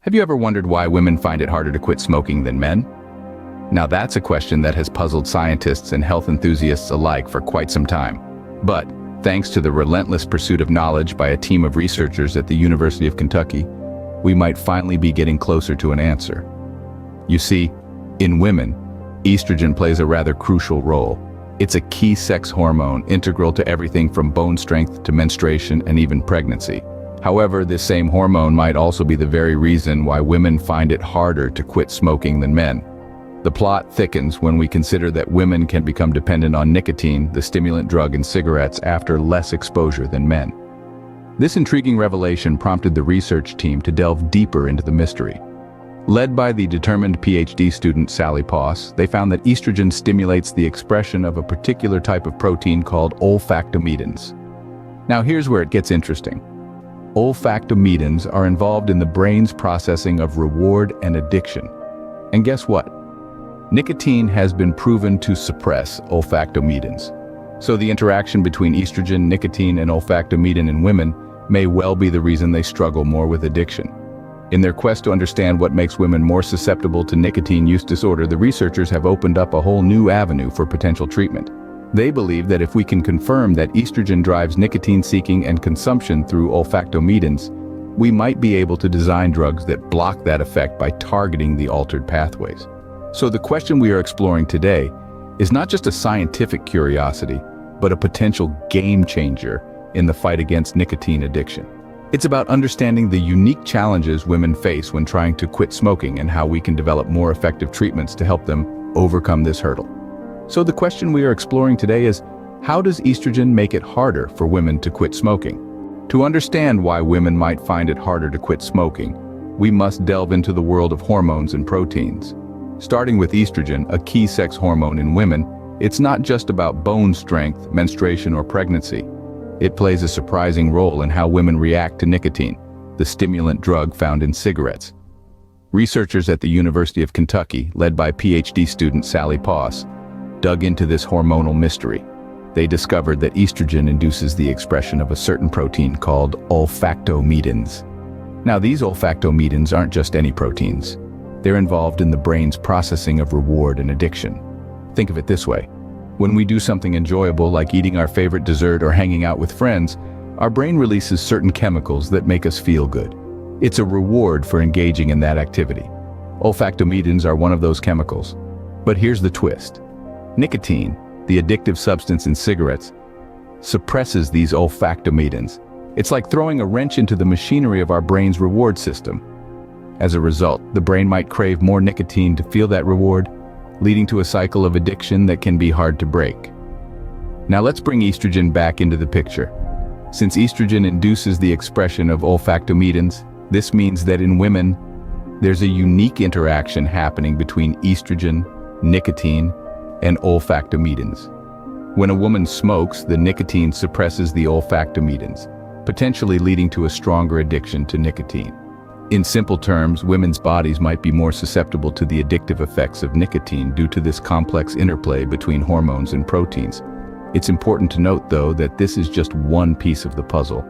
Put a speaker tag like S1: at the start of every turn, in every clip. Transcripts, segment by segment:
S1: Have you ever wondered why women find it harder to quit smoking than men? Now that's a question that has puzzled scientists and health enthusiasts alike for quite some time. But, thanks to the relentless pursuit of knowledge by a team of researchers at the University of Kentucky, we might finally be getting closer to an answer. You see, in women, estrogen plays a rather crucial role. It's a key sex hormone integral to everything from bone strength to menstruation and even pregnancy. However, this same hormone might also be the very reason why women find it harder to quit smoking than men. The plot thickens when we consider that women can become dependent on nicotine, the stimulant drug in cigarettes, after less exposure than men. This intriguing revelation prompted the research team to delve deeper into the mystery. Led by the determined PhD student Sally Poss, they found that estrogen stimulates the expression of a particular type of protein called olfactometins. Now here's where it gets interesting. Olfactometins are involved in the brain's processing of reward and addiction. And guess what? Nicotine has been proven to suppress olfactometins. So the interaction between estrogen, nicotine, and olfactometin in women may well be the reason they struggle more with addiction. In their quest to understand what makes women more susceptible to nicotine use disorder, the researchers have opened up a whole new avenue for potential treatment. They believe that if we can confirm that estrogen drives nicotine seeking and consumption through olfactometins, we might be able to design drugs that block that effect by targeting the altered pathways. So the question we are exploring today is not just a scientific curiosity, but a potential game changer in the fight against nicotine addiction. It's about understanding the unique challenges women face when trying to quit smoking and how we can develop more effective treatments to help them overcome this hurdle. So the question we are exploring today is, how does estrogen make it harder for women to quit smoking? To understand why women might find it harder to quit smoking, we must delve into the world of hormones and proteins. Starting with estrogen, a key sex hormone in women, it's not just about bone strength, menstruation, or pregnancy. It plays a surprising role in how women react to nicotine, the stimulant drug found in cigarettes. Researchers at the University of Kentucky, led by PhD student Sally Poss, dug into this hormonal mystery. They discovered that estrogen induces the expression of a certain protein called olfactometins. Now, these olfactometins aren't just any proteins. They're involved in the brain's processing of reward and addiction. Think of it this way. When we do something enjoyable like eating our favorite dessert or hanging out with friends, our brain releases certain chemicals that make us feel good. It's a reward for engaging in that activity. Olfactometins are one of those chemicals. But here's the twist. Nicotine, the addictive substance in cigarettes, suppresses these olfactometins. It's like throwing a wrench into the machinery of our brain's reward system. As a result, the brain might crave more nicotine to feel that reward, leading to a cycle of addiction that can be hard to break. Now let's bring estrogen back into the picture. Since estrogen induces the expression of olfactometins, this means that in women, there's a unique interaction happening between estrogen, nicotine, and olfactometins. When a woman smokes, the nicotine suppresses the olfactometins, potentially leading to a stronger addiction to nicotine. In simple terms, women's bodies might be more susceptible to the addictive effects of nicotine due to this complex interplay between hormones and proteins. It's important to note, though, that this is just one piece of the puzzle.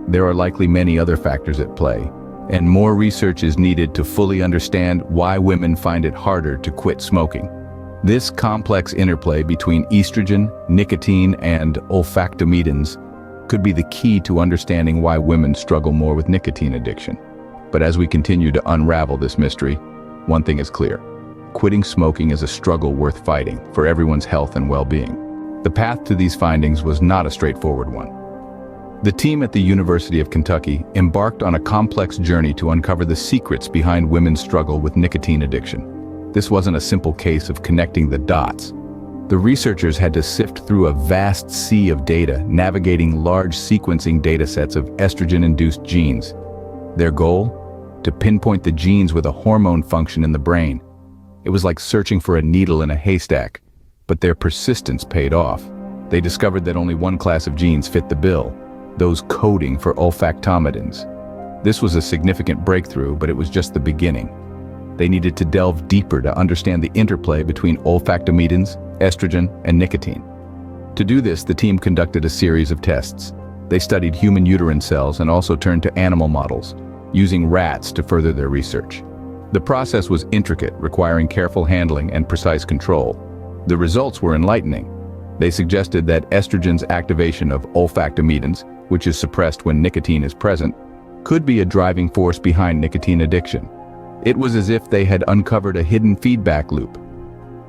S1: There are likely many other factors at play, and more research is needed to fully understand why women find it harder to quit smoking. This complex interplay between estrogen, nicotine, and olfactometins could be the key to understanding why women struggle more with nicotine addiction. But as we continue to unravel this mystery, one thing is clear. Quitting smoking is a struggle worth fighting for everyone's health and well-being. The path to these findings was not a straightforward one. The team at the University of Kentucky embarked on a complex journey to uncover the secrets behind women's struggle with nicotine addiction. This wasn't a simple case of connecting the dots. The researchers had to sift through a vast sea of data, navigating large sequencing datasets of estrogen-induced genes. Their goal? To pinpoint the genes with a hormone function in the brain. It was like searching for a needle in a haystack, but their persistence paid off. They discovered that only one class of genes fit the bill, those coding for olfactometins. This was a significant breakthrough, but it was just the beginning. They needed to delve deeper to understand the interplay between olfactometins, estrogen, and nicotine. To do this, the team conducted a series of tests. They studied human uterine cells and also turned to animal models, using rats to further their research. The process was intricate, requiring careful handling and precise control. The results were enlightening. They suggested that estrogen's activation of olfactomedins, which is suppressed when nicotine is present, could be a driving force behind nicotine addiction. It was as if they had uncovered a hidden feedback loop.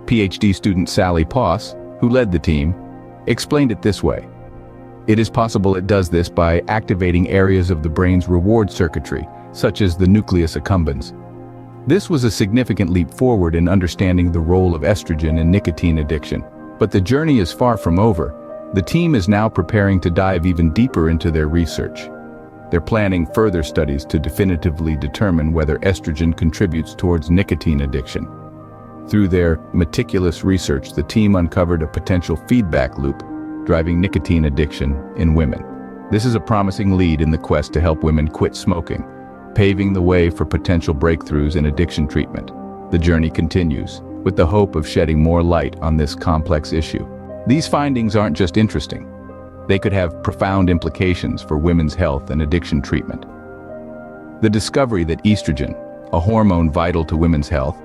S1: PhD student Sally Poss, who led the team, explained it this way. It is possible it does this by activating areas of the brain's reward circuitry, such as the nucleus accumbens. This was a significant leap forward in understanding the role of estrogen in nicotine addiction. But the journey is far from over. The team is now preparing to dive even deeper into their research. They're planning further studies to definitively determine whether estrogen contributes towards nicotine addiction. Through their meticulous research, the team uncovered a potential feedback loop driving nicotine addiction in women. This is a promising lead in the quest to help women quit smoking, paving the way for potential breakthroughs in addiction treatment. The journey continues, with the hope of shedding more light on this complex issue. These findings aren't just interesting. They could have profound implications for women's health and addiction treatment. The discovery that estrogen, a hormone vital to women's health,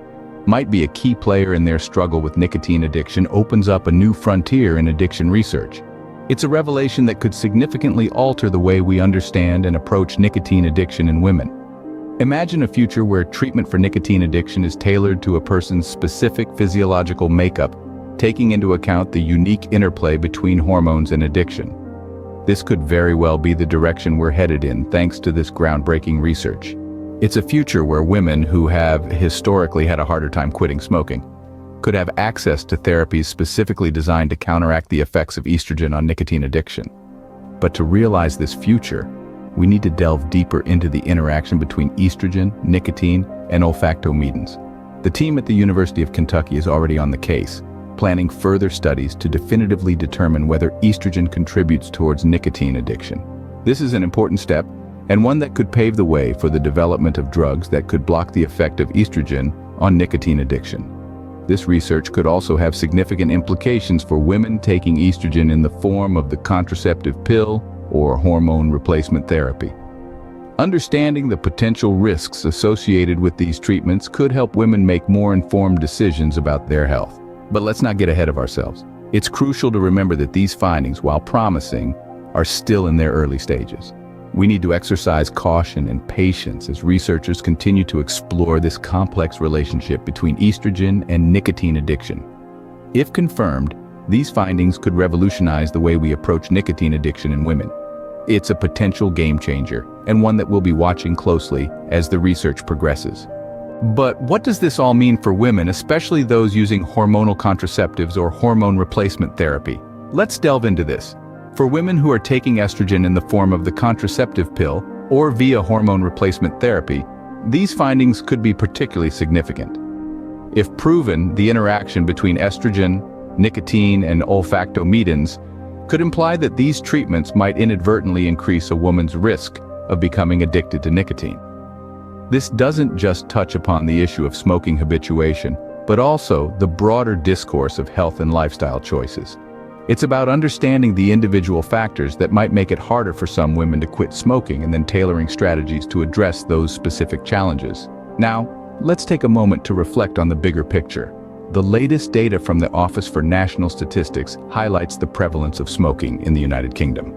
S1: might be a key player in their struggle with nicotine addiction opens up a new frontier in addiction research. It's a revelation that could significantly alter the way we understand and approach nicotine addiction in women. Imagine a future where treatment for nicotine addiction is tailored to a person's specific physiological makeup, taking into account the unique interplay between hormones and addiction. This could very well be the direction we're headed in thanks to this groundbreaking research. It's a future where women who have historically had a harder time quitting smoking could have access to therapies specifically designed to counteract the effects of estrogen on nicotine addiction. But to realize this future, we need to delve deeper into the interaction between estrogen, nicotine, and olfactomedins. The team at the University of Kentucky is already on the case, planning further studies to definitively determine whether estrogen contributes towards nicotine addiction. This is an important step, and one that could pave the way for the development of drugs that could block the effect of estrogen on nicotine addiction. This research could also have significant implications for women taking estrogen in the form of the contraceptive pill or hormone replacement therapy. Understanding the potential risks associated with these treatments could help women make more informed decisions about their health. But let's not get ahead of ourselves. It's crucial to remember that these findings, while promising, are still in their early stages. We need to exercise caution and patience as researchers continue to explore this complex relationship between estrogen and nicotine addiction. If confirmed, these findings could revolutionize the way we approach nicotine addiction in women. It's a potential game changer, and one that we'll be watching closely as the research progresses. But what does this all mean for women, especially those using hormonal contraceptives or hormone replacement therapy? Let's delve into this. For women who are taking estrogen in the form of the contraceptive pill or via hormone replacement therapy, these findings could be particularly significant. If proven, the interaction between estrogen, nicotine, and olfactomedins could imply that these treatments might inadvertently increase a woman's risk of becoming addicted to nicotine. This doesn't just touch upon the issue of smoking habituation, but also the broader discourse of health and lifestyle choices. It's about understanding the individual factors that might make it harder for some women to quit smoking and then tailoring strategies to address those specific challenges. Now, let's take a moment to reflect on the bigger picture. The latest data from the Office for National Statistics highlights the prevalence of smoking in the United Kingdom.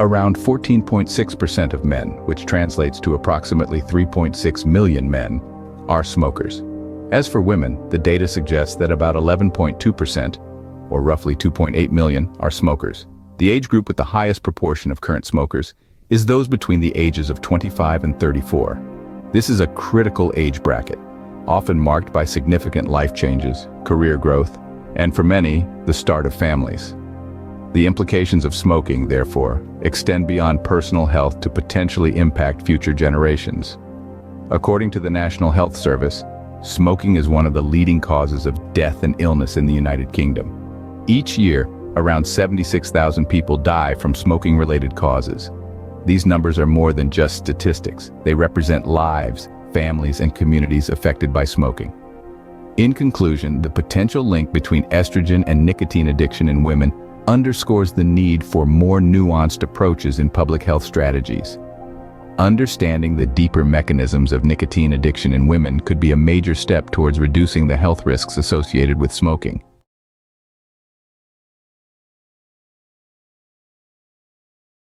S1: Around 14.6% of men, which translates to approximately 3.6 million men, are smokers. As for women, the data suggests that about 11.2%, or roughly 2.8 million, are smokers. The age group with the highest proportion of current smokers is those between the ages of 25 and 34. This is a critical age bracket, often marked by significant life changes, career growth, and for many, the start of families. The implications of smoking, therefore, extend beyond personal health to potentially impact future generations. According to the National Health Service, smoking is one of the leading causes of death and illness in the United Kingdom. Each year, around 76,000 people die from smoking-related causes. These numbers are more than just statistics. They represent lives, families, and communities affected by smoking. In conclusion, the potential link between estrogen and nicotine addiction in women underscores the need for more nuanced approaches in public health strategies. Understanding the deeper mechanisms of nicotine addiction in women could be a major step towards reducing the health risks associated with smoking.